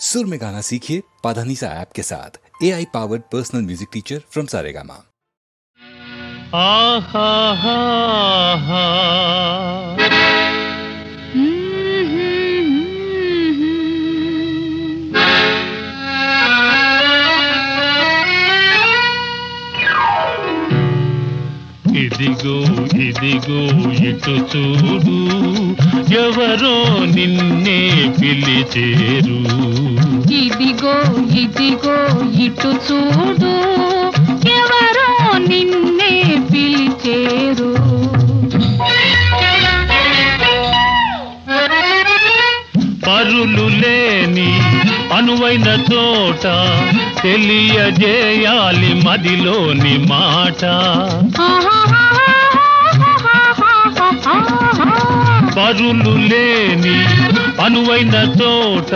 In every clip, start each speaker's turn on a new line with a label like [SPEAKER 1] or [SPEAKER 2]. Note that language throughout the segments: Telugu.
[SPEAKER 1] सुर में गाना सीखिए पाधानीसा ऐप के साथ। AI powered personal music teacher from Saregama.
[SPEAKER 2] ఇదిగో ఇదిగో ఇటు చూడు, ఎవరో నిన్నే పిలిచేరు.
[SPEAKER 3] ఇదిగో ఇదిగో ఇటు చూడు, ఎవరో నిన్నే పిలిచేరు.
[SPEAKER 2] పరులు లేని అనువైన చోట తెలియజేయాలి మదిలోని మాట. పరులు లేని అనువైన చోట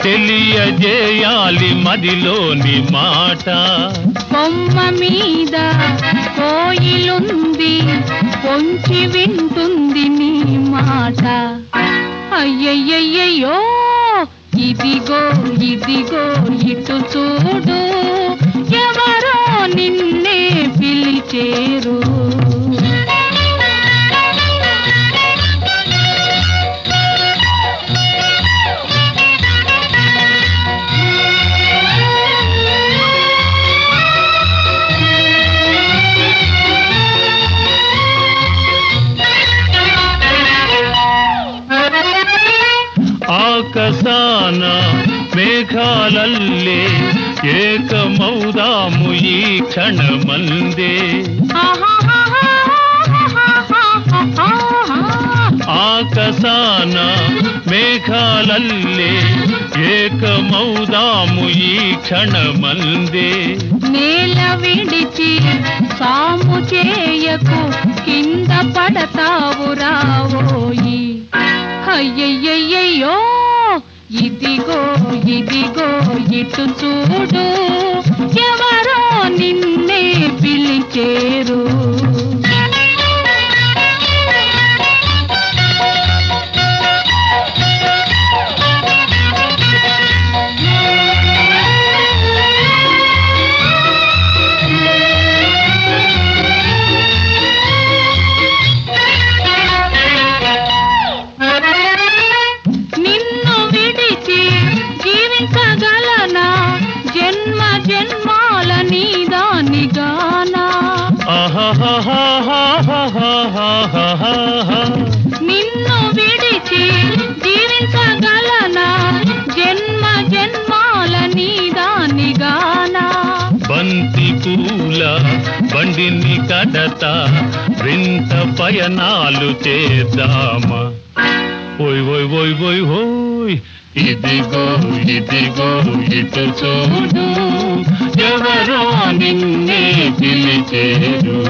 [SPEAKER 2] తెలియజేయాలి మదిలోని మాట.
[SPEAKER 3] బొమ్మ మీద కోయిలుంది, పొంచి వింటుంది నీ మాట. అయ్యయ్యయ్యో ఇదిగో ఇదిగో ఇటు చూడు, ఎవరో నిన్నే పిలిచేరు.
[SPEAKER 2] ఆకాశాన మేఘాలల్లే ఏకమౌదాము ఈ క్షణమందే. ఆకాశాన మేఘాలల్లే ఏకమౌదాము ఈ క్షణమందే.
[SPEAKER 3] నేల విడిచి సాము చేయకు, కింద పడతావు రావోయి. అయ్యయ్యయ్యో ఇదిగో ఇదిగో ఇటు చూడు, ఎవరో నిన్నే పిలిచేరు. నిన్ను విడిచి జీవించగలనా, జన్మ జన్మాల నీదాని గానా.
[SPEAKER 2] బంతి పూల బండిని కడత వింత పయనాలు చేద్దామా. ఓయ్ ఓయ్ ఓయ్ ఓయ్ ఓయ్ ఇదిగో ఇదిగో ఇటు చూడు, ఎవరో నిన్నే పిలిచేరు.